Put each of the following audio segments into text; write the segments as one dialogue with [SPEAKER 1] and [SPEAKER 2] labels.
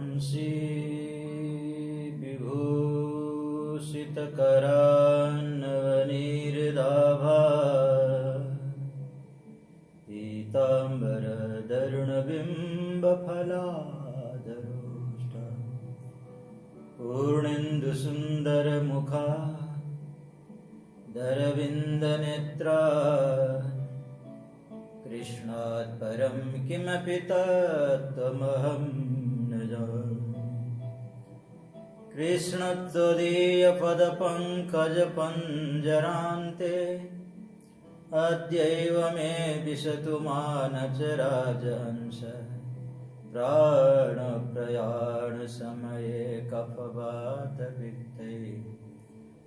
[SPEAKER 1] पुंसी विभूषितकरान्नवनीर्दाभा पीताम्बरदरुणबिम्बफलादरोष्टा पूर्णेन्दुसुन्दरमुखा दरविन्दनेत्रा कृष्णात् परं किमपि तत्त्वमहं न जाने। कृष्णत्वदीयपदपङ्कजपञ्जरान्ते अद्यैव मे विशतु मानसराजहंस प्राणप्रयाणसमये कफवातवित्ते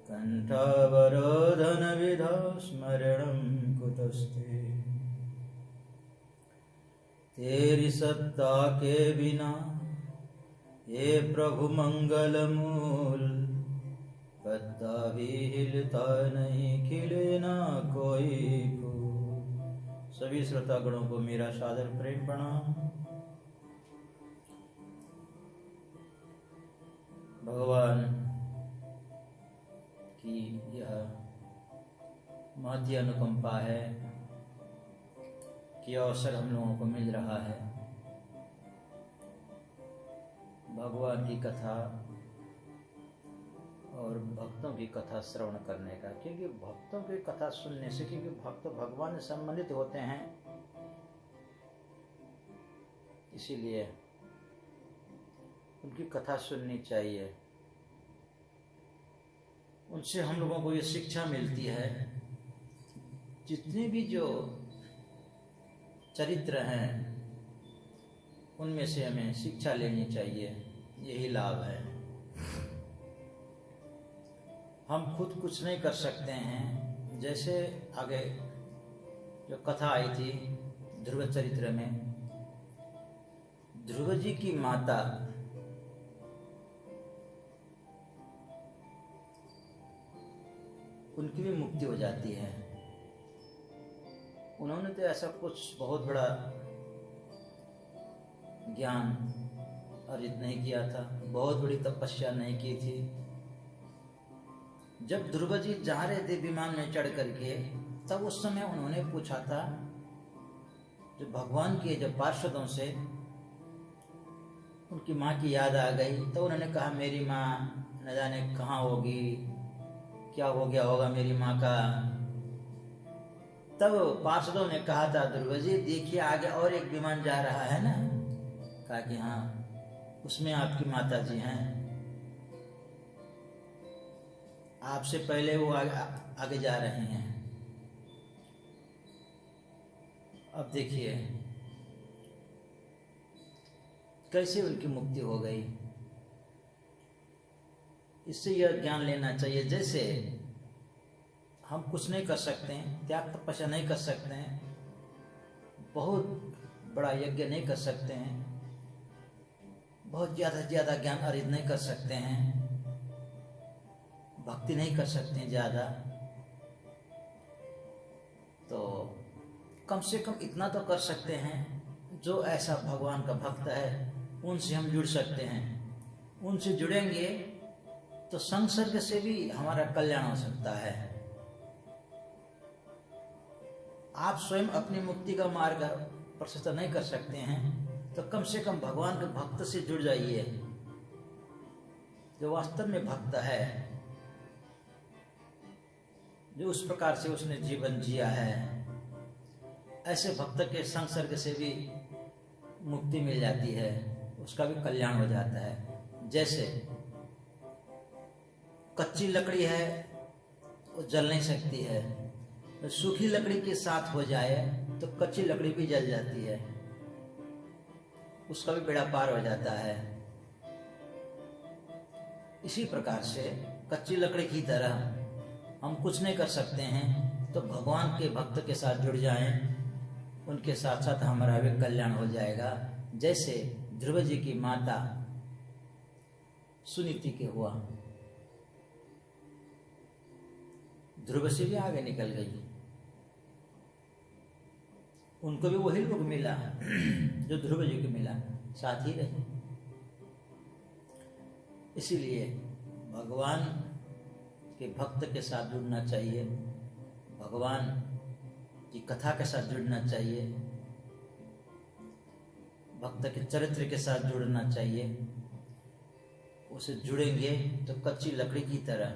[SPEAKER 1] कण्ठावरोधनविधौ स्मरणं कुतस्ते। तेरी सत्ता के बिना ये प्रभु मंगलमूल पत्ता भी हिलता नहीं, खिले ना कोई फूल। सभी श्रोतागणों को मेरा सादर प्रेम प्रणाम। भगवान की यह महती अनुकंपा है कि अवसर हम लोगों को मिल रहा है भगवान की कथा और भक्तों की कथा श्रवण करने का। क्योंकि भक्तों की कथा सुनने से, क्योंकि भक्त भगवान से संबंधित होते हैं, इसीलिए उनकी कथा सुननी चाहिए। उनसे हम लोगों को ये शिक्षा मिलती है, जितने भी जो चरित्र हैं उनमें से हमें शिक्षा लेनी चाहिए, यही लाभ है। हम खुद कुछ नहीं कर सकते हैं। जैसे आगे जो कथा आई थी ध्रुव चरित्र में, ध्रुव जी की माता उनकी भी मुक्ति हो जाती है। उन्होंने तो ऐसा कुछ बहुत बड़ा ज्ञान अर्जित नहीं किया था, बहुत बड़ी तपस्या नहीं की थी। जब ध्रुव जी जा रहे थे विमान में चढ़ करके, तब उस समय उन्होंने पूछा था जो भगवान के जब पार्षदों से उनकी माँ की याद आ गई, तो उन्होंने कहा मेरी माँ न जाने कहाँ होगी, क्या हो गया होगा मेरी माँ का। तब पार्षदों ने कहा था ध्रुव जी देखिए आगे और एक विमान जा रहा है ना। कहा कि हाँ उसमें आपकी माता जी हैं, आपसे पहले वो आगे जा रहे हैं। अब देखिए कैसे उनकी मुक्ति हो गई। इससे यह ज्ञान लेना चाहिए, जैसे हम कुछ नहीं कर सकते हैं, त्याग तपस्या नहीं कर सकते हैं, बहुत बड़ा यज्ञ नहीं कर सकते हैं, बहुत ज़्यादा से ज़्यादा ज्ञान अर्जित नहीं कर सकते हैं, भक्ति नहीं कर सकते हैं ज़्यादा, तो कम से कम इतना तो कर सकते हैं जो ऐसा भगवान का भक्त है उनसे हम जुड़ सकते हैं। उनसे जुड़ेंगे तो संसर्ग से भी हमारा कल्याण हो सकता है। आप स्वयं अपनी मुक्ति का मार्ग प्रशस्त नहीं कर सकते हैं तो कम से कम भगवान के भक्त से जुड़ जाइए, जो वास्तव में भक्त है, जो उस प्रकार से उसने जीवन जिया है। ऐसे भक्त के संसर्ग से भी मुक्ति मिल जाती है, उसका भी कल्याण हो जाता है। जैसे कच्ची लकड़ी है वो जल नहीं सकती है, तो सूखी लकड़ी के साथ हो जाए तो कच्ची लकड़ी भी जल जाती है, उसका भी बेड़ा पार हो जाता है। इसी प्रकार से कच्ची लकड़ी की तरह हम कुछ नहीं कर सकते हैं, तो भगवान के भक्त के साथ जुड़ जाएं, उनके साथ साथ हमारा भी कल्याण हो जाएगा। जैसे ध्रुव जी की माता सुनीति के हुआ, ध्रुव से भी आगे निकल गई, उनको भी वही लोग मिला जो ध्रुव जी को मिला, साथ ही रहे। इसीलिए भगवान के भक्त के साथ जुड़ना चाहिए, भगवान की कथा के साथ जुड़ना चाहिए, भक्त के चरित्र के साथ जुड़ना चाहिए। उसे जुड़ेंगे तो कच्ची लकड़ी की तरह,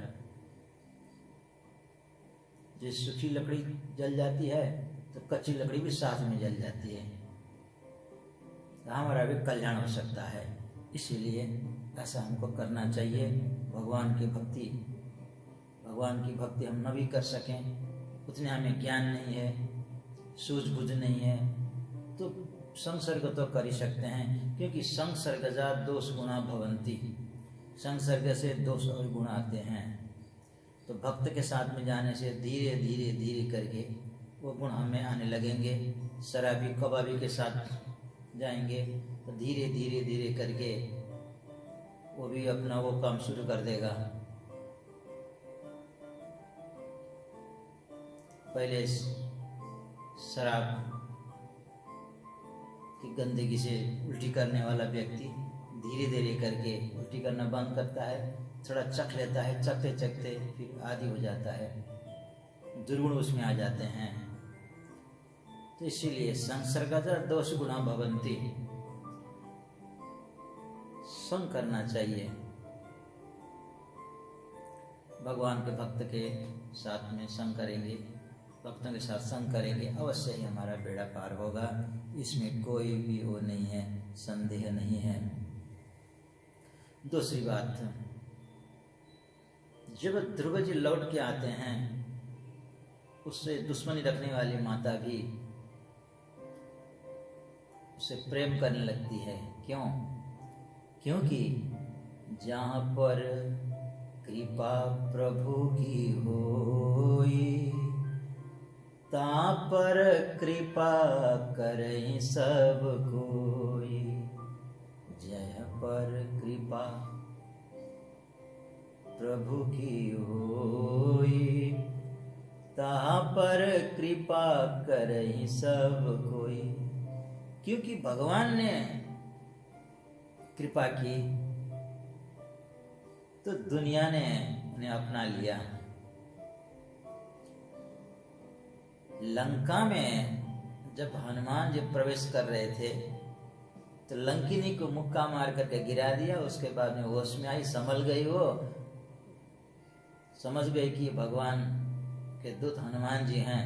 [SPEAKER 1] जिस सूखी लकड़ी जल जाती है तो कच्ची लकड़ी भी साथ में जल जाती है, तो हमारा भी कल्याण हो सकता है। इसीलिए ऐसा हमको करना चाहिए। भगवान की भक्ति हम न भी कर सकें, उतने हमें ज्ञान नहीं है, सूझबूझ नहीं है, तो संसर्ग तो कर ही सकते हैं, क्योंकि संसर्गजा दोष गुणा भवंती, संसर्ग से दोष और गुण आते हैं। तो भक्त के साथ में जाने से धीरे धीरे धीरे करके वो गुण हमें आने लगेंगे। शराबी कबाबी के साथ जाएंगे तो धीरे धीरे धीरे करके वो भी अपना वो काम शुरू कर देगा। पहले शराब की गंदगी से उल्टी करने वाला व्यक्ति धीरे धीरे करके उल्टी करना बंद करता है, थोड़ा चख लेता है, चखते चखते फिर आदी हो जाता है, दुर्गुण उसमें आ जाते हैं। तो इसीलिए संसर्गजा दोष गुणा भवंती, संग करना चाहिए। भगवान के भक्त के साथ में संग करेंगे, भक्तों के साथ संग करेंगे, अवश्य ही हमारा बेड़ा पार होगा। इसमें कोई भी वो नहीं है, संदेह नहीं है। दूसरी बात, जब ध्रुव जी लौट के आते हैं, उससे दुश्मनी रखने वाली माता भी उसे प्रेम करने लगती है। क्यों? क्योंकि जहाँ पर कृपा प्रभु की होई, ता पर कृपा करहि सब कोई। जय पर कृपा प्रभु की होई, ता पर कृपा करहि सब कोई। क्योंकि भगवान ने कृपा की तो दुनिया ने उन्हें अपना लिया। लंका में जब हनुमान जी प्रवेश कर रहे थे तो लंकिनी को मुक्का मार करके गिरा दिया। उसके बाद में होश में आई, संभल गई, वो समझ गई कि भगवान के दूत हनुमान जी हैं।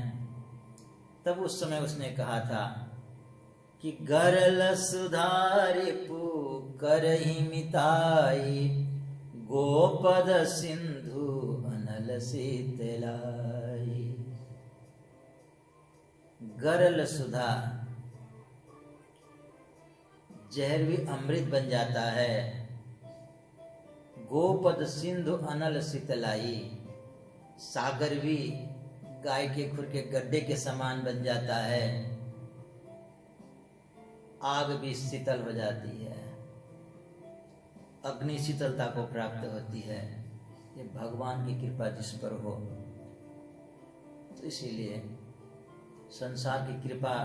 [SPEAKER 1] तब उस समय उसने कहा था कि गरल सुधारि पू करहि मिताई, गोपद सिंधु अनल शीतलाई। गरल सुधा, जहर भी अमृत बन जाता है। गोपद सिंधु अनल शीतलाई, सागर भी गाय के खुर के गड्ढे के समान बन जाता है। आग भी शीतल हो जाती है, अग्नि शीतलता को प्राप्त होती है। ये भगवान की कृपा जिस पर हो। तो इसीलिए संसार की कृपा,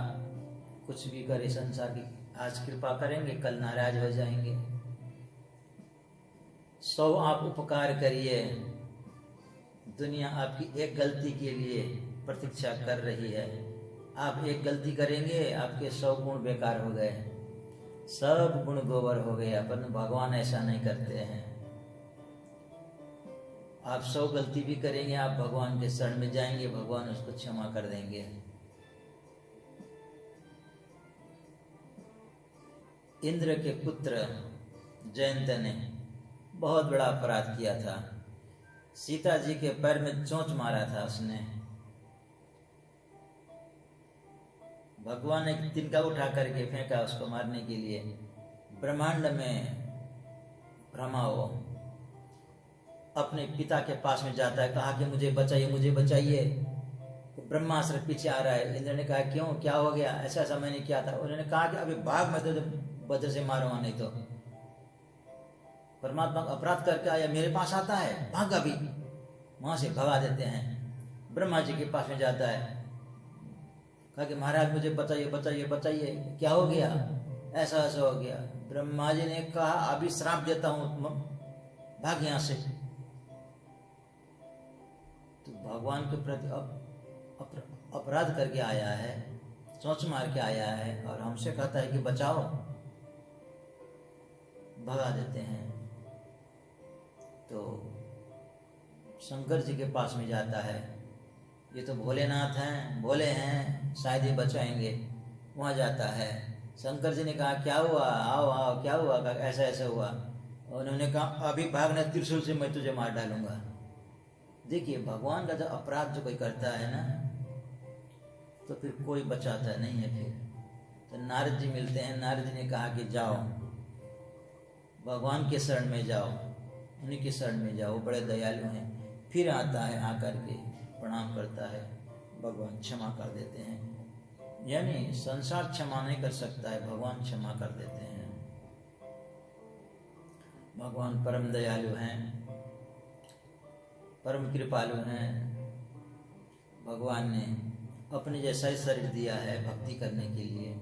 [SPEAKER 1] कुछ भी करे संसार की, आज कृपा करेंगे कल नाराज हो जाएंगे। 100 आप उपकार करिए, दुनिया आपकी एक गलती के लिए प्रतीक्षा कर रही है। आप एक गलती करेंगे, आपके 100 गुण बेकार हो गए, सब गुण गोबर हो गया। पर भगवान ऐसा नहीं करते हैं। आप 100 गलती भी करेंगे, आप भगवान के शरण में जाएंगे, भगवान उसको क्षमा कर देंगे। इंद्र के पुत्र जयंत ने बहुत बड़ा अपराध किया था। सीता जी के पैर में चोंच मारा था उसने। भगवान ने तिनका उठा करके फेंका उसको मारने के लिए। ब्रह्मांड में भ्रमा वो अपने पिता के पास में जाता है, कहा कि मुझे बचाइए, मुझे बचाइए। तो ब्रह्मास्त्र पीछे आ रहा है। इंद्र ने कहा क्यों, क्या हो गया? ऐसा ऐसा मैंने किया था। उन्होंने कहा कि अभी भाग, मैं तो वज्र से मारूंगा, नहीं तो परमात्मा अपराध करके आया, मेरे पास आता है, भाग अभी। वहां से भगा देते हैं। ब्रह्मा जी के पास में जाता है, कहा कि महाराज मुझे बताइए बताइए बताइए, क्या हो गया? ऐसा ऐसा हो गया। ब्रह्मा जी ने कहा अभी श्राप देता हूँ भाग यहाँ से। तो भगवान के प्रति अपराध करके आया है, सोच मार के आया है, और हमसे कहता है कि बचाओ, भगा देते हैं। तो शंकर जी के पास में जाता है, ये तो भोलेनाथ हैं, भोले हैं, शायद ही बचाएंगे। वहाँ जाता है, शंकर जी ने कहा क्या हुआ, आओ आओ, क्या हुआ, ऐसा ऐसा हुआ। और उन्होंने कहा अभी भागना, त्रिशूल से मैं तुझे मार डालूंगा। देखिए भगवान का जब अपराध जो कोई करता है ना, तो फिर कोई बचाता नहीं है। फिर तो नारद जी मिलते हैं, नारद जी ने कहा कि जाओ भगवान के शरण में जाओ, उन्हीं के शरण में जाओ, बड़े दयालु हैं। फिर आता है, आकर के प्रणाम करता है, भगवान क्षमा कर देते हैं। यानी संसार क्षमा नहीं कर सकता है, भगवान क्षमा कर देते हैं। भगवान परम दयालु हैं, परम कृपालु हैं। भगवान ने अपने जैसा ही शरीर दिया है भक्ति करने के लिए,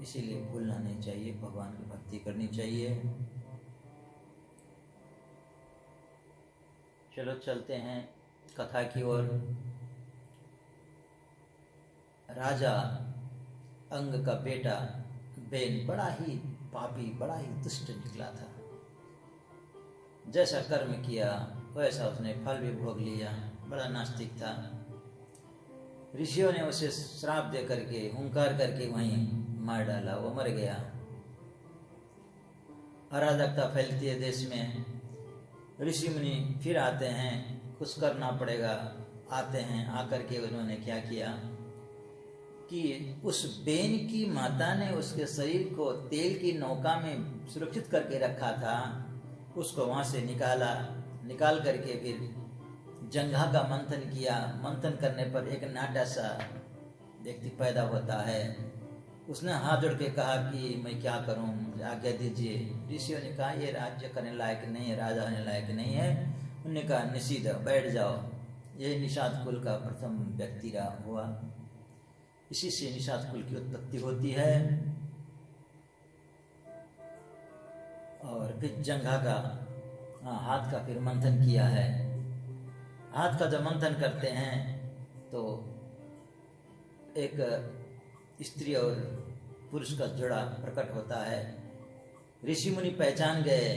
[SPEAKER 1] इसीलिए भूलना नहीं चाहिए, भगवान की भक्ति करनी चाहिए। चलो चलते हैं कथा की ओर। राजा अंग का बेटा बेन बड़ा ही पापी, बड़ा ही दुष्ट निकला था। जैसा कर्म किया वैसा उसने फल भी भोग लिया, बड़ा नास्तिक था। ऋषियों ने उसे श्राप दे करके, हुंकार करके वहीं मार डाला, वो मर गया। अराजकता फैलती है देश में। ऋषि मुनि फिर आते हैं, कुछ करना पड़ेगा, आते हैं। आकर के उन्होंने क्या किया कि उस बेन की माता ने उसके शरीर को तेल की नौका में सुरक्षित करके रखा था, उसको वहां से निकाल करके फिर जंघा का मंथन किया। मंथन करने पर एक नाटा सा व्यक्ति पैदा होता है। उसने हाथ जोड़ के कहा कि मैं क्या करूं, मुझे आज्ञा दीजिए। ऋषियों ने कहा ये राज्य करने लायक नहीं है, राजा होने लायक नहीं है। उन्होंने कहा निषिद्ध, बैठ जाओ। ये निषाद कुल का प्रथम व्यक्ति हुआ। इसी से निषाद कुल की उत्पत्ति होती है। और फिर जंघा का, हाथ का फिर मंथन किया है। हाथ का जब मंथन करते हैं तो एक स्त्री और पुरुष का जोड़ा प्रकट होता है। ऋषि मुनि पहचान गए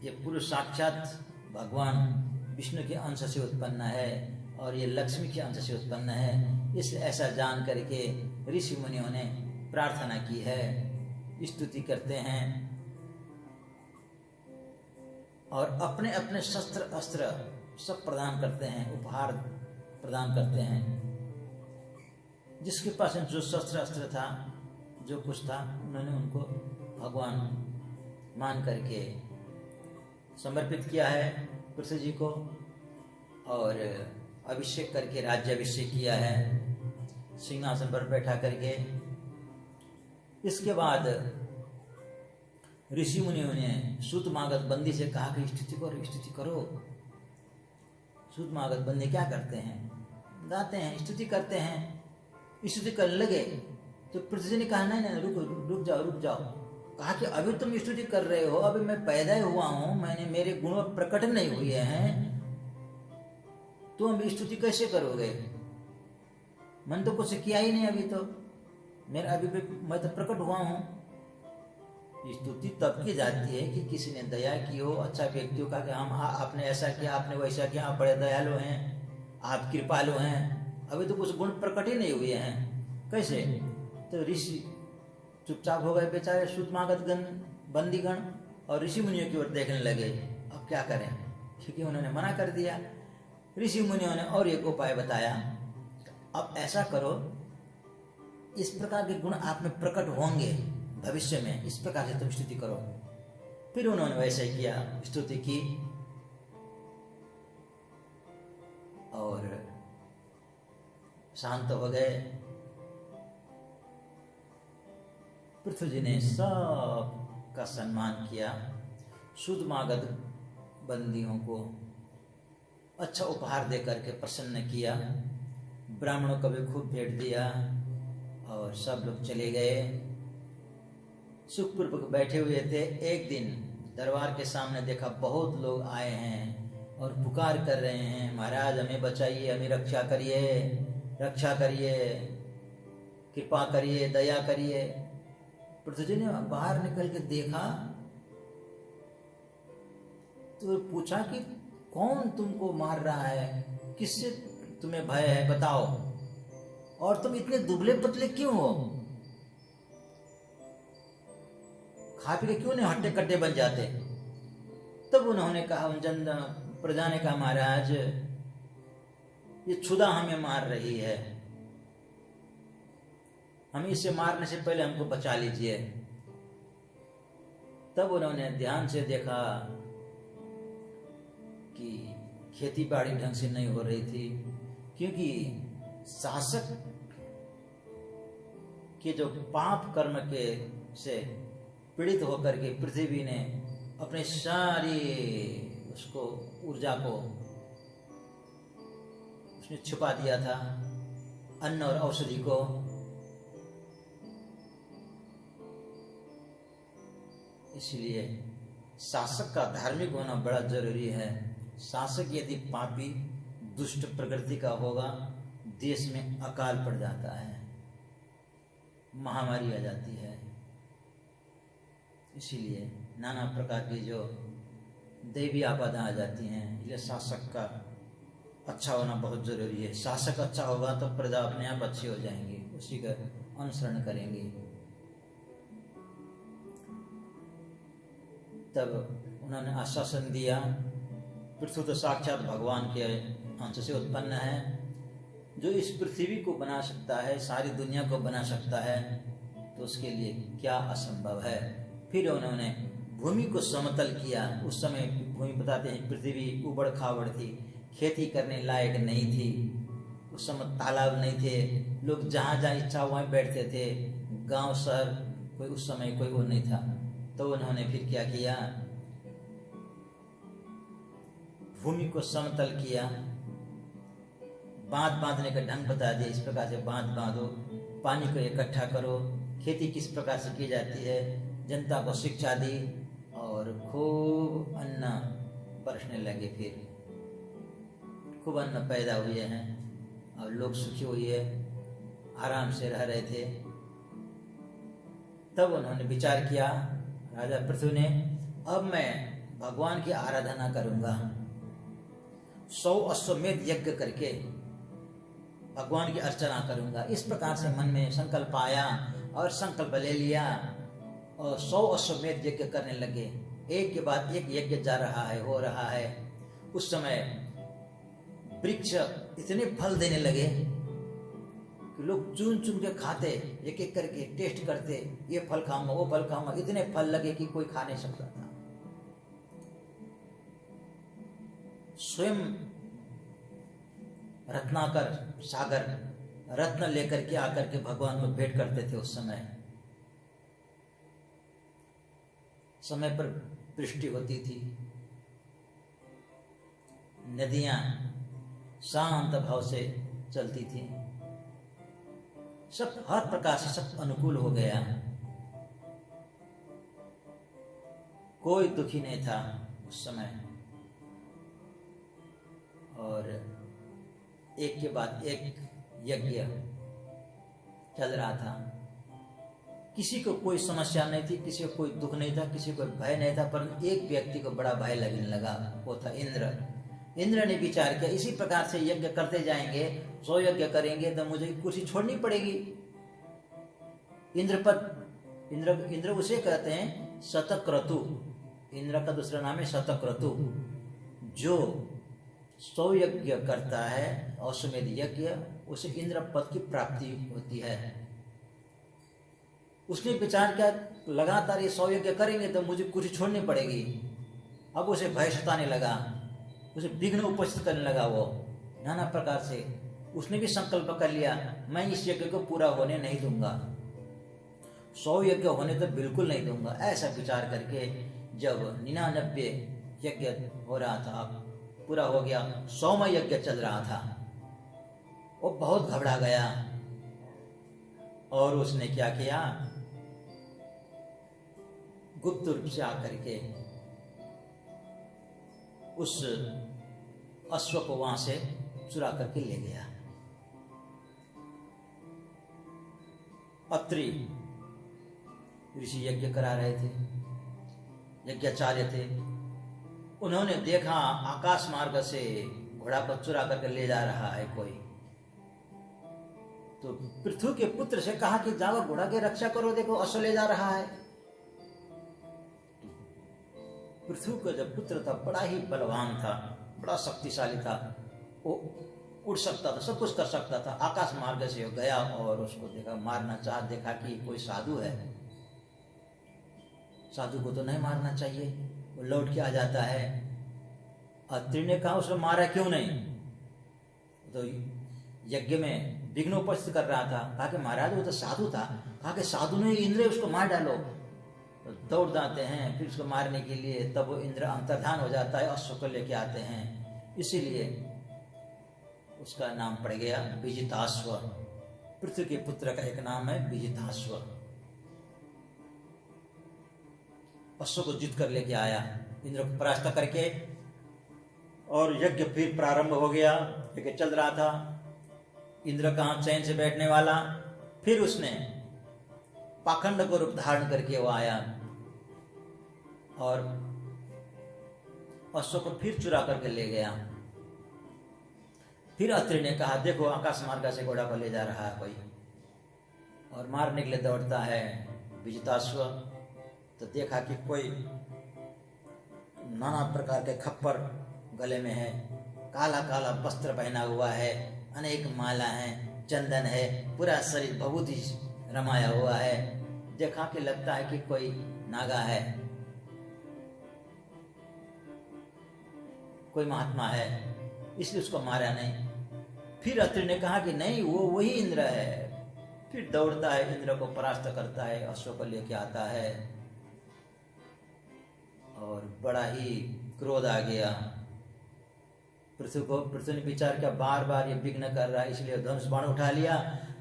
[SPEAKER 1] ये पुरुष साक्षात भगवान विष्णु के अंश से उत्पन्न है और ये लक्ष्मी के अंश से उत्पन्न है। इसलिए ऐसा जान करके ऋषि मुनियों ने प्रार्थना की है, स्तुति करते हैं और अपने अपने शस्त्र अस्त्र सब प्रदान करते हैं, उपहार प्रदान करते हैं। जिसके पास जो शस्त्र अस्त्र था, जो कुछ था, उन्होंने उनको भगवान मान करके समर्पित किया है पृथ्वी जी को और अभिषेक करके राज्य अभिषेक किया है सिंहासन पर बैठा करके। इसके बाद ऋषि मुनियों ने सूतमागध बंदी से कहा कि स्तुति करो। सूतमागध बंदी क्या करते हैं, गाते हैं, स्तुति करते हैं। स्तुति करने लगे तो पृथ्वी ने कहा नहीं रुक जाओ। कहा कि अभी तुम स्तुति कर रहे हो, अभी मैं पैदा हुआ हूं, मेरे गुण प्रकट नहीं हुए हैं, तुम स्तुति कैसे करोगे? मैंने तो कुछ किया ही नहीं, अभी तो मैं तो प्रकट हुआ हूं। स्तुति तब की जाती है कि किसी ने दया की हो, अच्छा व्यक्ति का कि हम आपने ऐसा किया, आपने वैसा किया, आप बड़े दयालु हैं, आप कृपालु हैं। अभी तो कुछ गुण प्रकट ही नहीं हुए हैं, कैसे? तो ऋषि चुपचाप हो गए बेचारे सूतमागध बंदीगण और ऋषि मुनियों की ओर देखने लगे। अब क्या करें, क्योंकि उन्होंने मना कर दिया। ऋषि मुनियों ने और एक उपाय बताया, अब ऐसा करो, इस प्रकार के गुण आप में प्रकट होंगे भविष्य में, इस प्रकार से तुम स्तुति करो। फिर उन्होंने वैसे ही किया, स्तुति की और शांत हो गए। पृथ्वी जी ने सब का सम्मान किया। सूतमागध बंदियों को अच्छा उपहार दे करके प्रसन्न किया। ब्राह्मणों को भी खूब भेंट दिया और सब लोग चले गए। सुखपूर्वक बैठे हुए थे। एक दिन दरबार के सामने देखा बहुत लोग आए हैं और पुकार कर रहे हैं, महाराज हमें बचाइए, हमें रक्षा करिए, रक्षा करिए, कृपा करिए, दया करिए। पृथ्वी जी ने बाहर निकल के देखा तो पूछा कि कौन तुमको मार रहा है, किससे तुम्हें भय है, बताओ, और तुम इतने दुबले पतले क्यों हो, खा पी के क्यों नहीं हट्टे कट्टे बन जाते। तब उन्होंने कहा, उन जन प्रजा ने कहा, महाराज ये क्षुधा हमें मार रही है, हम इसे मारने से पहले हमको बचा लीजिए। तब उन्होंने ध्यान से देखा कि खेती बाड़ी ढंग से नहीं हो रही थी, क्योंकि शासक के जो पाप कर्म के से पीड़ित होकर के पृथ्वी ने अपने सारी उसको ऊर्जा को उसने छुपा दिया था, अन्न और औषधि को। इसलिए शासक का धार्मिक होना बड़ा जरूरी है। शासक यदि पापी दुष्ट प्रकृति का होगा, देश में अकाल पड़ जाता है, महामारी आ जाती है। इसीलिए नाना प्रकार की जो दैवी आपदा आ जाती हैं, इसलिए शासक का अच्छा होना बहुत जरूरी है। शासक अच्छा होगा तो प्रजा अपने आप अच्छी हो जाएंगी, उसी का अनुसरण करेंगे। तब उन्होंने आश्वासन दिया, पृथ्वी तो साक्षात भगवान के अंश से उत्पन्न है, जो इस पृथ्वी को बना सकता है, सारी दुनिया को बना सकता है, तो उसके लिए क्या असंभव है। फिर उन्होंने भूमि को समतल किया। उस समय भूमि बताते हैं पृथ्वी उबड़ खाबड़ थी, खेती करने लायक नहीं थी, उस समय तालाब नहीं थे, लोग जहाँ जहाँ इच्छा वहीं बैठते थे, गांव शहर कोई उस समय कोई वो नहीं था। तो उन्होंने फिर क्या किया, भूमि को समतल किया, बांध बांधने का ढंग बता दिया, इस प्रकार से बांध बांधो, पानी को इकट्ठा करो, खेती किस प्रकार से की जाती है, जनता को शिक्षा दी और खूब अन्न बरसने लगे। फिर खूब अन्न पैदा हुए हैं और लोग सुखी हुए आराम से रह रहे थे। तब उन्होंने विचार किया, राजा पृथ्वी ने, अब मैं भगवान की आराधना करूंगा, 100 अश्वमेध यज्ञ करके भगवान की अर्चना करूंगा। इस प्रकार से मन में संकल्प आया और संकल्प ले लिया और 100 अश्वमेध यज्ञ करने लगे। एक के बाद एक यज्ञ जा रहा है, हो रहा है। उस समय वृक्ष इतने फल देने लगे कि लोग चुन चुन के खाते, एक एक करके टेस्ट करते, ये फल खाऊंगा, वो फल खाऊंगा। इतने फल लगे कि कोई खा नहीं सकता था। स्वयं रत्नाकर सागर रत्न लेकर के आकर के भगवान को भेंट करते थे। उस समय पर वृष्टि होती थी, नदियां शांत भाव से चलती थी, सब हर प्रकार से सब अनुकूल हो गया, कोई दुखी नहीं था उस समय। और एक के बाद एक यज्ञ चल रहा था, किसी को कोई समस्या नहीं थी, किसी को कोई दुख नहीं था, किसी को भय नहीं था, पर एक व्यक्ति को बड़ा भय लगने लगा, वो था इंद्र। इंद्र ने विचार किया, इसी प्रकार से यज्ञ करते जाएंगे, 100 यज्ञ करेंगे तो मुझे कुर्सी छोड़नी पड़ेगी। इंद्र उसे कहते हैं शतक्रतु। इंद्र का दूसरा नाम है शतक्रतु। जो 100 यज्ञ करता है, अश्वमेध यज्ञ, उसे इंद्र पद की प्राप्ति होती है। उसने विचार किया, लगातार ये 100 यज्ञ करेंगे तो मुझे कुर्सी छोड़नी पड़ेगी। अब उसे भय सताने लगा, उसे विघ्न उपस्थित करने लगा। वो नाना प्रकार से उसने भी संकल्प कर लिया, मैं इस यज्ञ को पूरा होने नहीं दूंगा, 100 यज्ञ होने तो बिल्कुल नहीं दूंगा। ऐसा विचार करके जब 99 यज्ञ हो रहा था, पूरा हो गया, 100वां यज्ञ चल रहा था, वो बहुत घबरा गया और उसने क्या किया, गुप्त रूप से आकर के उस अश्व को वहां से चुरा करके ले गया। अत्रि ऋषि यज्ञ करा रहे थे, यज्ञाचार्य थे। उन्होंने देखा आकाश मार्ग से घोड़ा को चुरा करके ले जा रहा है कोई। तो पृथु के पुत्र से कहा कि जाओ घोड़ा की रक्षा करो, देखो अश्व ले जा रहा है। पृथु का जब पुत्र था बड़ा ही बलवान था, बड़ा शक्तिशाली था, वो उड़ सकता था, सब कुछ कर सकता था। आकाश मार्ग से गया और उसको देखा, मारना चाह, देखा कि कोई साधु है, साधु को तो नहीं मारना चाहिए, वो लौट के आ जाता है। अत्रि ने कहा उसने मारा क्यों नहीं, तो यज्ञ में विघ्न उपस्थित कर रहा था। कहा कि महाराज वो तो साधु था। कहा कि साधु ने इंद्र उसको मार डालो। तो दौड़ जाते हैं फिर उसको मारने के लिए, तब वो इंद्र अंतर्धान हो जाता है, अश्व को लेके आते हैं। इसीलिए उसका नाम पड़ गया विजिताश्व। पृथ्वी के पुत्र का एक नाम है विजिताश्व। अश्व को जीत कर लेके आया इंद्र को परास्त करके, और यज्ञ फिर प्रारंभ हो गया। यज्ञ चल रहा था, इंद्र कहाँ चैन से बैठने वाला। फिर उसने पाखंड को रूप धारण करके वो आया और अश्व को फिर चुरा करके ले गया। फिर अत्रि ने कहा देखो आकाश मार्ग से घोड़ा को ले जा रहा है कोई, और मारने के लिए दौड़ता है विजिताश्व। तो देखा कि कोई नाना प्रकार के खप्पर गले में है, काला काला वस्त्र पहना हुआ है, अनेक माला है, चंदन है, पूरा शरीर भभूति रमाया हुआ है। देखा कि लगता है कि कोई नागा है, कोई महात्मा है, इसलिए उसको मारा नहीं। फिर अत्रि ने कहा कि नहीं वो वही इंद्र है। फिर दौड़ता है, इंद्र को परास्त करता है, अश्व को लेके आता है, और बड़ा ही क्रोध आ गया पृथ्वी को। पृथ्वी ने विचार किया बार बार ये विघ्न कर रहा है, इसलिए धनुष बाण उठा लिया।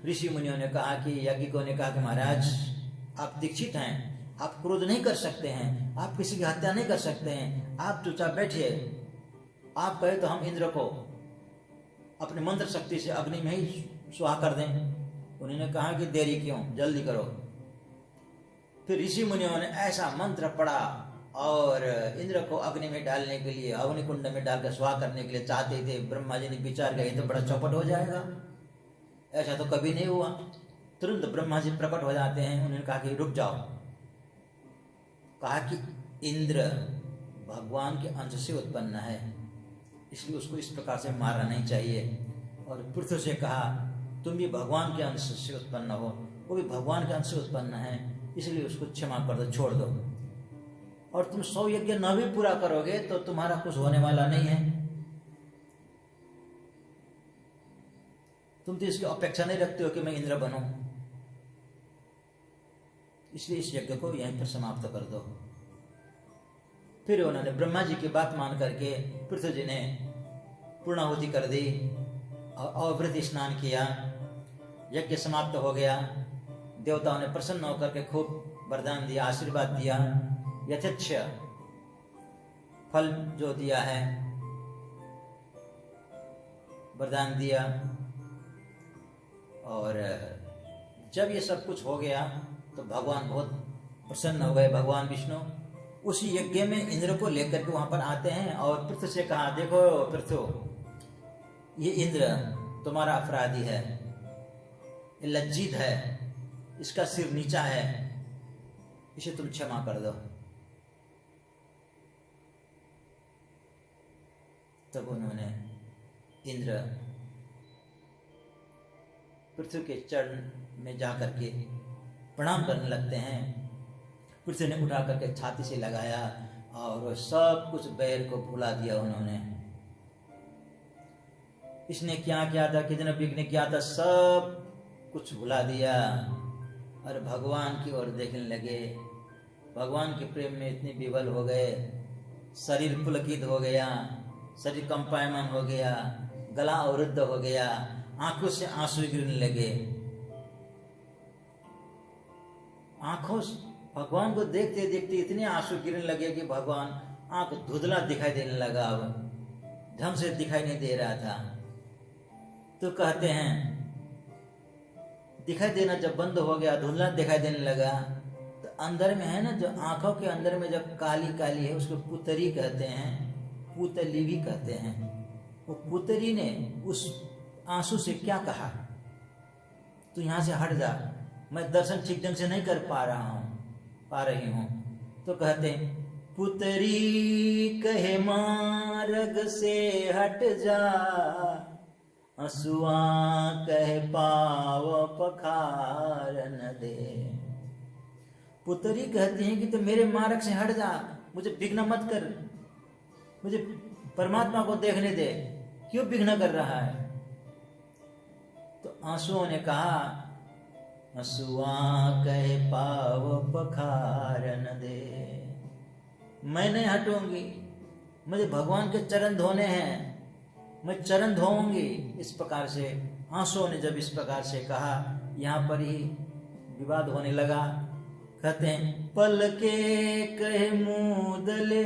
[SPEAKER 1] ऋषि मुनियों ने कहा कि याज्ञिकों ने कहा कि महाराज आप दीक्षित हैं, आप क्रोध नहीं कर सकते हैं, आप किसी की हत्या नहीं कर सकते हैं, आप चुपचाप बैठिए। आप कहे तो हम इंद्र को अपने मंत्र शक्ति से अग्नि में ही सुहा कर दें। उन्होंने कहा कि देरी क्यों, जल्दी करो। फिर ऋषि मुनियों ने ऐसा मंत्र पढ़ा और इंद्र को अग्नि में डालने के लिए, अग्नि कुंड में डालकर स्वाहा करने के लिए चाहते थे। ब्रह्मा जी ने विचार किया तो बड़ा चौपट हो जाएगा, ऐसा तो कभी नहीं हुआ। तुरंत ब्रह्मा जी प्रकट हो जाते हैं। उन्होंने कहा कि रुक जाओ। कहा कि इंद्र भगवान के अंश से उत्पन्न है, इसलिए उसको इस प्रकार से मारना नहीं चाहिए। और पृथ्वी से कहा तुम भी भगवान के अंश से उत्पन्न हो, वो भी भगवान के अंश से उत्पन्न है, इसलिए उसको क्षमा कर दो, छोड़ दो। और तुम 100 यज्ञ न भी पूरा करोगे तो तुम्हारा कुछ होने वाला नहीं है। तुम तो इसकी अपेक्षा नहीं रखते हो कि मैं इंद्र बनूं, इसलिए इस यज्ञ को यहीं पर समाप्त कर दो। फिर उन्होंने ब्रह्मा जी की बात मान करके पृथ्वी जी ने पूर्णाहुति कर दी और अवृत स्नान किया। यज्ञ समाप्त हो गया। देवताओं ने प्रसन्न होकर के खूब वरदान दिया, आशीर्वाद दिया, यथेच्छ फल जो दिया है वरदान दिया। और जब ये सब कुछ हो गया तो भगवान बहुत प्रसन्न हो गए। भगवान विष्णु उसी यज्ञ में इंद्र को लेकर के वहां पर आते हैं और पृथ्वी से कहा देखो पृथ्वी, ये इंद्र तुम्हारा अपराधी है, ये लज्जित है, इसका सिर नीचा है, इसे तुम क्षमा कर दो। तब उन्होंने इंद्र पृथ्वी के चरण में जाकर के प्रणाम करने लगते हैं। पृथ्वी ने उठा करके छाती से लगाया और सब कुछ बैर को भुला दिया उन्होंने। इसने क्या किया था, कितने विघ्न किया था, सब कुछ भुला दिया और भगवान की ओर देखने लगे। भगवान के प्रेम में इतने विवल हो गए, शरीर पुलकित हो गया, शरीर कंपायमान हो गया, गला अवरुद्ध हो गया, आंखों से आंसू गिरने लगे। आंखों भगवान को देखते देखते इतने आंसू गिरने लगे कि भगवान आंख धुंधला दिखाई देने लगा, अब ढंग से दिखाई नहीं दे रहा था। तो कहते हैं दिखाई देना जब बंद हो गया, धुंधला दिखाई देने लगा, तो अंदर में है ना, जो आंखों के अंदर में जब काली काली है उसको पुतरी कहते हैं, पुतली भी कहते हैं। वो पुतरी ने उस आंसू से क्या कहा, तू यहाँ से हट जा, मैं दर्शन ठीक ढंग से नहीं कर पा रही हूँ। तो कहते हैं पुतरी कहे मार्ग से हट जा, हंसुआ कह पाव पखार न दे। पुतरी कहती हैं कि तो मेरे मार्ग से हट जा, मुझे विघ्न मत कर, मुझे परमात्मा को देखने दे, क्यों विघ्न कर रहा है। तो आंसुओं ने कहा हंसुआ कह पाव पखार न दे, मैं नहीं हटूंगी, मुझे भगवान के चरण धोने हैं, मैं चरण धोऊंगी। इस प्रकार से आंसुओं ने जब इस प्रकार से कहा, यहाँ पर ही विवाद होने लगा। कहते हैं पल के कहे मूदले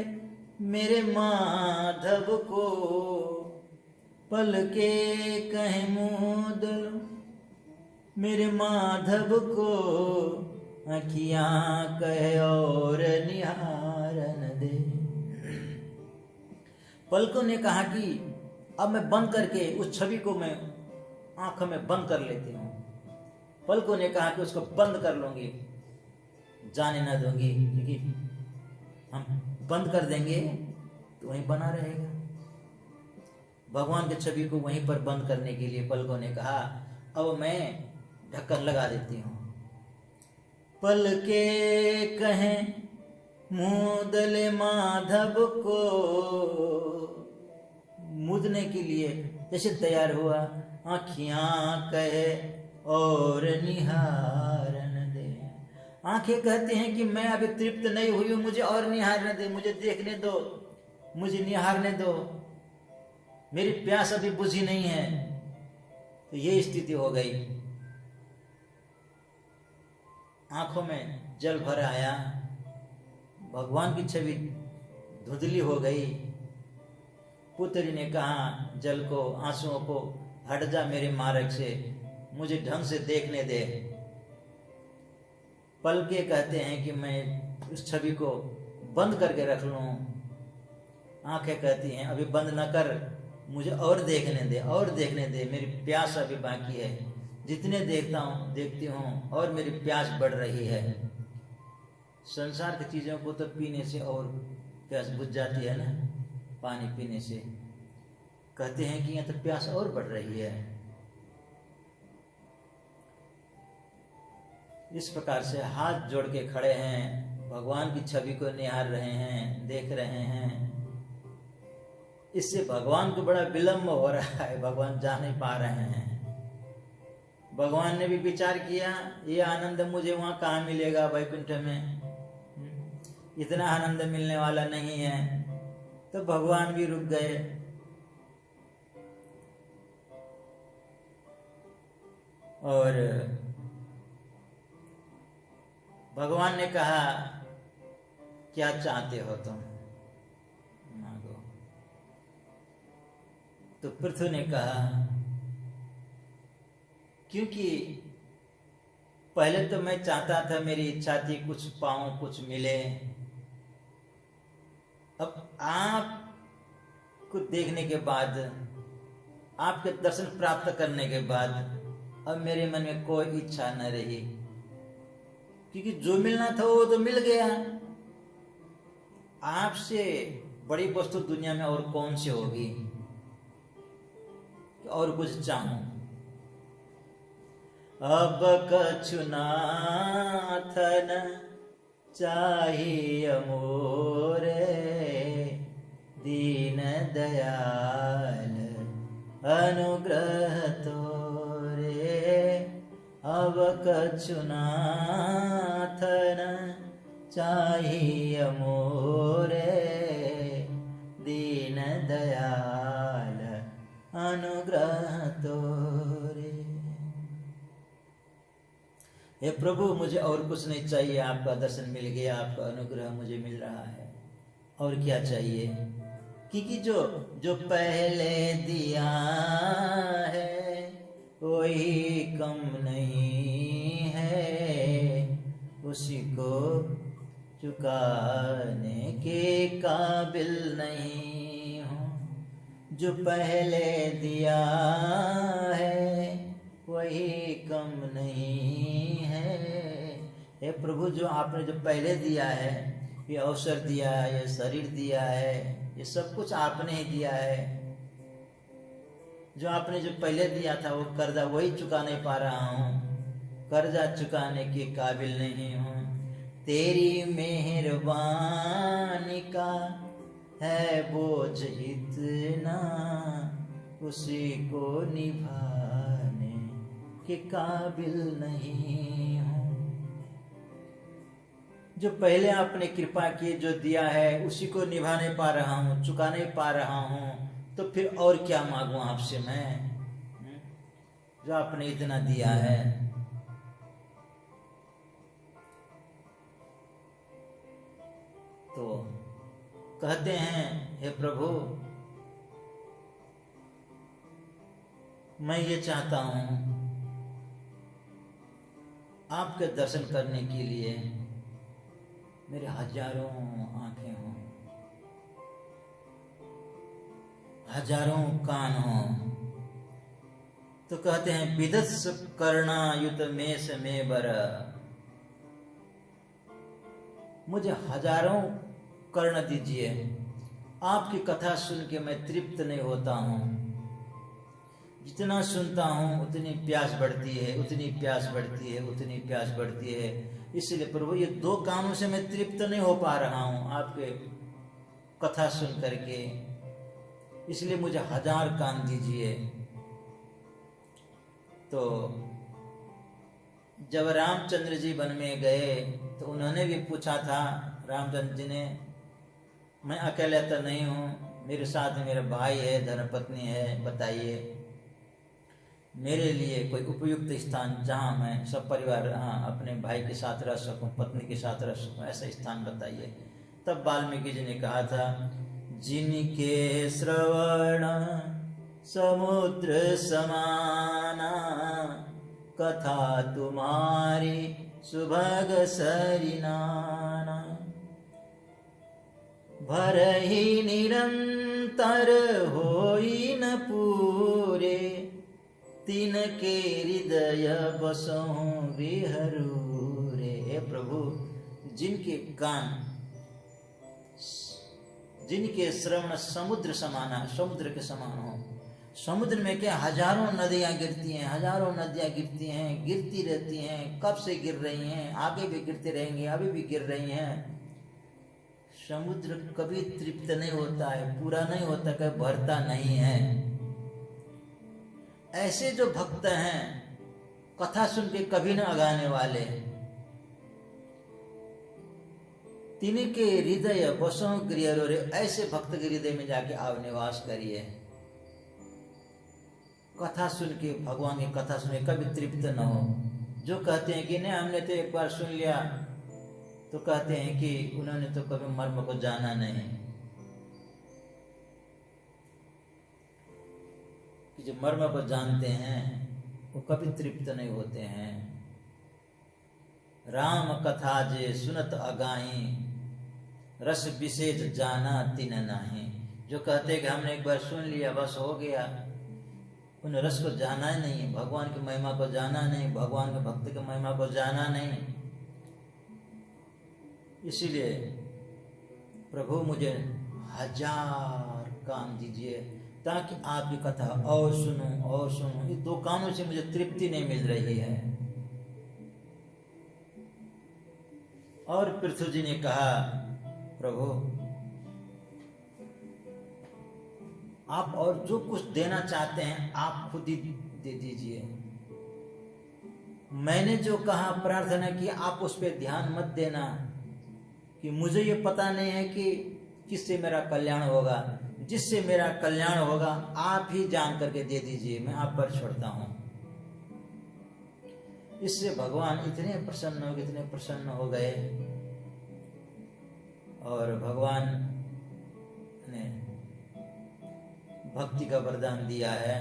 [SPEAKER 1] मेरे माधव को, पल के कहे मूदल मेरे माधव को, अखियां कहे और निहारन दे। पलकों ने कहा कि अब मैं बंद करके उस छवि को मैं आंखों में बंद कर लेती हूँ। पलकों ने कहा कि उसको बंद कर लूंगी, जाने न दूंगी, क्योंकि हम बंद कर देंगे तो वहीं बना रहेगा। भगवान की छवि को वहीं पर बंद करने के लिए पलकों ने कहा अब मैं ढक्कन लगा देती हूँ। पल के कहें मूदले माधव को, मुदने के लिए जैसे तैयार हुआ, आँखियां कहे और निहारन दे। आंखें कहते हैं कि मैं अभी तृप्त नहीं हुई हूं, मुझे और निहारने दे, मुझे देखने दो, मुझे निहारने दो, मेरी प्यास अभी बुझी नहीं है। तो ये स्थिति हो गई, आंखों में जल भर आया, भगवान की छवि धुंधली हो गई। पुत्री ने कहा जल को, आंसुओं को, हट जा मेरे मार्ग से, मुझे ढंग से देखने दे। पलके कहते हैं कि मैं उस छवि को बंद करके रख लूं। आंखें कहती हैं अभी बंद न कर, मुझे और देखने दे, और देखने दे, मेरी प्यास अभी बाकी है, जितने देखती हूँ और मेरी प्यास बढ़ रही है। संसार की चीज़ों को तो पीने से और प्यास बुझ जाती है ना, पानी पीने से। कहते हैं कि यहाँ तो प्यास और बढ़ रही है। इस प्रकार से हाथ जोड़ के खड़े हैं, भगवान की छवि को निहार रहे हैं, देख रहे हैं। इससे भगवान को बड़ा विलम्ब हो रहा है, भगवान जा नहीं पा रहे हैं। भगवान ने भी विचार किया ये आनंद मुझे वहां कहाँ मिलेगा, वैकुंठ में इतना आनंद मिलने वाला नहीं है। तो भगवान भी रुक गए। और भगवान ने कहा क्या चाहते हो तुम, मांगो। तो पृथु ने कहा क्योंकि पहले तो मैं चाहता था, मेरी इच्छा थी कुछ पाऊं, कुछ मिले। अब आपको देखने के बाद, आपके दर्शन प्राप्त करने के बाद अब मेरे मन में कोई इच्छा न रही, क्योंकि जो मिलना था वो तो मिल गया। आपसे बड़ी वस्तु दुनिया में और कौन सी होगी और कुछ चाहूं। अब कछु नाथ न चाहिए मोरे, दीन दयाल अनुग्रह तोरे। अब कछु नाथ न चाहिए मोरे, दीन दयाल अनुग्रह तोरे। हे प्रभु मुझे और कुछ नहीं चाहिए, आपका दर्शन मिल गया, आपका अनुग्रह मुझे मिल रहा है, और क्या चाहिए? क्योंकि जो पहले दिया है वही कम नहीं है, उसी को चुकाने के काबिल नहीं हूँ। जो पहले दिया है वही कम नहीं है। हे प्रभु, जो आपने जो पहले दिया है, ये अवसर दिया है, ये शरीर दिया है, ये सब कुछ आपने ही दिया है। जो आपने जो पहले दिया था वो कर्जा वही चुका नहीं पा रहा हूँ, कर्जा चुकाने के काबिल नहीं हूँ। तेरी मेहरबानी का है बोझ इतना, उसी को निभाने के काबिल नहीं हूँ। जो पहले आपने कृपा की, जो दिया है, उसी को निभा नहीं पा रहा हूँ, चुका नहीं पा रहा हूँ, तो फिर और क्या मांगू आपसे मैं, जो आपने इतना दिया है। तो कहते हैं, हे प्रभु, मैं ये चाहता हूं आपके दर्शन करने के लिए मेरे हजारों आंखें हों, हजारों कान हों। तो कहते हैं, विदस्स कर्णायुत मेष में बर, मुझे हजारों कर्ण दीजिए। आपकी कथा सुन के मैं तृप्त नहीं होता हूँ, जितना सुनता हूँ उतनी प्यास बढ़ती है, उतनी प्यास बढ़ती है, उतनी प्यास बढ़ती है। इसलिए प्रभु, ये 2 कानों से मैं तृप्त नहीं हो पा रहा हूँ आपके कथा सुन करके, इसलिए मुझे 1000 कान दीजिए। तो जब रामचंद्र जी वन में गए तो उन्होंने भी पूछा था रामचंद्र जी ने, मैं अकेला तो नहीं हूँ, मेरे साथ मेरा भाई है, धर्मपत्नी है, बताइए मेरे लिए कोई उपयुक्त स्थान जहाँ मैं सब परिवार अपने भाई के साथ रह सकूं, पत्नी के साथ रह सकूं, ऐसा स्थान बताइए। तब वाल्मीकि जी ने कहा था, जिनके श्रवण समुद्र समाना, कथा तुम्हारी सुभग सरिनाना, भरहि निरंतर होई न पूरे, तिनके हृदय बसहु विहरू रे। हे प्रभु, जिनके कान, जिनके श्रवण समुद्र समाना, समुद्र के समान हो। समुद्र में क्या हजारों नदियां गिरती हैं, हजारों नदियां गिरती हैं, गिरती रहती हैं, कब से गिर रही हैं, आगे भी गिरती रहेंगी, अभी भी गिर रही हैं। समुद्र कभी तृप्त नहीं होता है, पूरा नहीं होता, कभी भरता नहीं है। ऐसे जो भक्त हैं, कथा सुन के कभी न अगाने वाले, तिनके हृदय बसों गृह रे, ऐसे भक्त के हृदय में जाके आप निवास करिए। कथा सुन के, भगवान की कथा सुन के कभी तृप्त न हो। जो कहते हैं कि नहीं, हमने तो एक बार सुन लिया, तो कहते हैं कि उन्होंने तो कभी मर्म को जाना नहीं। कि जो मर्म को जानते हैं वो कभी तृप्त नहीं होते हैं। राम कथा जे सुनत अगाई, रस विशेष जाना तिन नाही। जो कहते हैं कि हमने एक बार सुन लिया, बस हो गया, उन रस को जाना ही नहीं, भगवान की महिमा को जाना नहीं, भगवान के भक्त की महिमा को जाना नहीं। इसीलिए प्रभु, मुझे 1000 कान दीजिए ताकि आपकी कथा और सुनूं और सुनूं। ये 2 कानों से मुझे तृप्ति नहीं मिल रही है। और पृथ्वी जी ने कहा, प्रभु आप और जो कुछ देना चाहते हैं आप खुद ही दे दीजिए। मैंने जो कहा, प्रार्थना की, आप उस पर ध्यान मत देना कि मुझे ये पता नहीं है कि किससे मेरा कल्याण होगा। जिससे मेरा कल्याण होगा आप ही जान करके दे दीजिए, मैं आप पर छोड़ता हूं। इससे भगवान इतने प्रसन्न हो गए, इतने प्रसन्न हो गए। और भगवान ने भक्ति का वरदान दिया है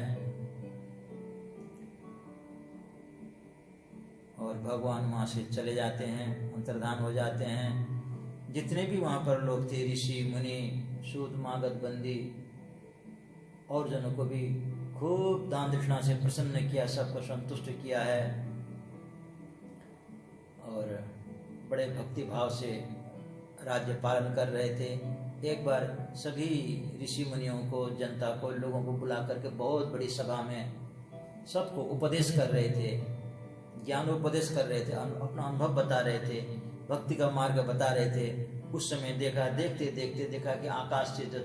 [SPEAKER 1] और भगवान वहाँ से चले जाते हैं, अंतर्धान हो जाते हैं। जितने भी वहाँ पर लोग थे, ऋषि मुनि, सूत मागध बंदी और जनों को भी खूब दान दक्षिणा से प्रसन्न किया, सबको संतुष्ट किया है और बड़े भक्ति भाव से राज्य पालन कर रहे थे। एक बार सभी ऋषि मुनियों को, जनता को, लोगों को बुला करके बहुत बड़ी सभा में सबको उपदेश कर रहे थे, ज्ञान उपदेश कर रहे थे, अपना अनुभव बता रहे थे, भक्ति का मार्ग बता रहे थे। उस समय देखते देखते देखा कि आकाश से जो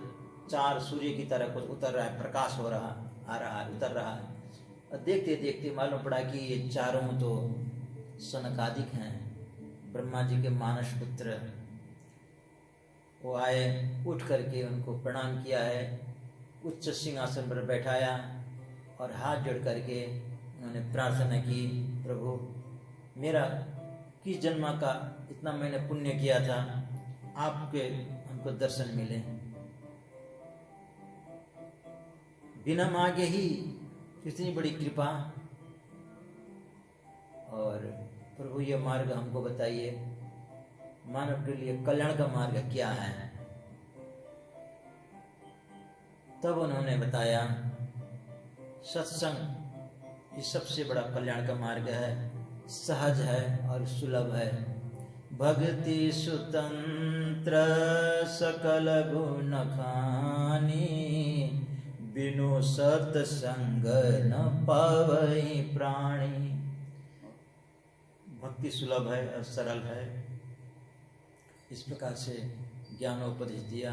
[SPEAKER 1] चार सूर्य की तरह कुछ उतर रहा है, प्रकाश हो रहा, आ रहा है, उतर रहा है। और देखते देखते मालूम पड़ा कि ये चारों तो सनकादिक हैं, ब्रह्मा जी के मानस पुत्र। वो आए, उठ करके उनको प्रणाम किया है, उच्च सिंहासन पर बैठाया और हाथ जोड़ करके उन्होंने प्रार्थना की, प्रभु मेरा किस जन्म का इतना मैंने पुण्य किया था, आपके हमको दर्शन मिले। बिना मांगे ही इतनी बड़ी कृपा, और प्रभु ये मार्ग हमको बताइए, मानव के लिए कल्याण का मार्ग क्या है। तब उन्होंने बताया सत्संग ये सबसे बड़ा कल्याण का मार्ग है, सहज है और सुलभ है। भक्ति सुतंत्र सकल गुण खानी, बिनु सत्संग न पावई प्राणी। भक्ति सुलभ है और सरल है, इस प्रकार से ज्ञानोपदेश दिया।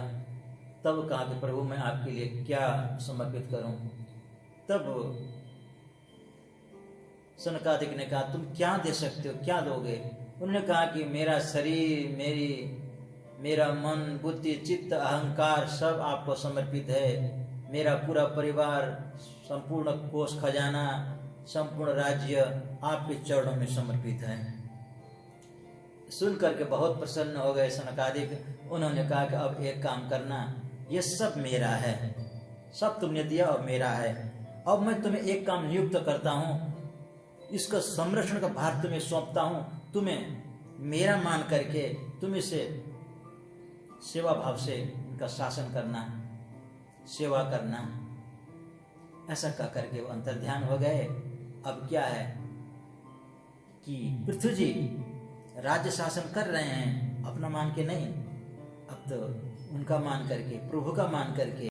[SPEAKER 1] तब कहा कि प्रभु मैं आपके लिए क्या समर्पित करूं। तब सनकादिक ने कहा तुम क्या दे सकते हो, क्या दोगे। उन्होंने कहा कि मेरा शरीर, मेरा मन, बुद्धि, चित्त, अहंकार सब आपको समर्पित है। मेरा पूरा परिवार, संपूर्ण कोष खजाना, संपूर्ण राज्य आपके चरणों में समर्पित है। सुन करके बहुत प्रसन्न हो गए सनकादिक। उन्होंने कहा कि अब एक काम करना, ये सब मेरा है, सब तुमने दिया और मेरा है। अब मैं तुम्हें एक काम नियुक्त करता हूँ, इसका संरक्षण का भार तुम्हें सौंपता हूँ। तुम्हें मेरा मान करके तुम इसे सेवा भाव से इनका शासन करना, सेवा करना। ऐसा कह करके वो अंतर्ध्यान हो गए। अब क्या है कि पृथ्वी जी राज्य शासन कर रहे हैं, अपना मान के नहीं, अब तो उनका मान करके, प्रभु का मान करके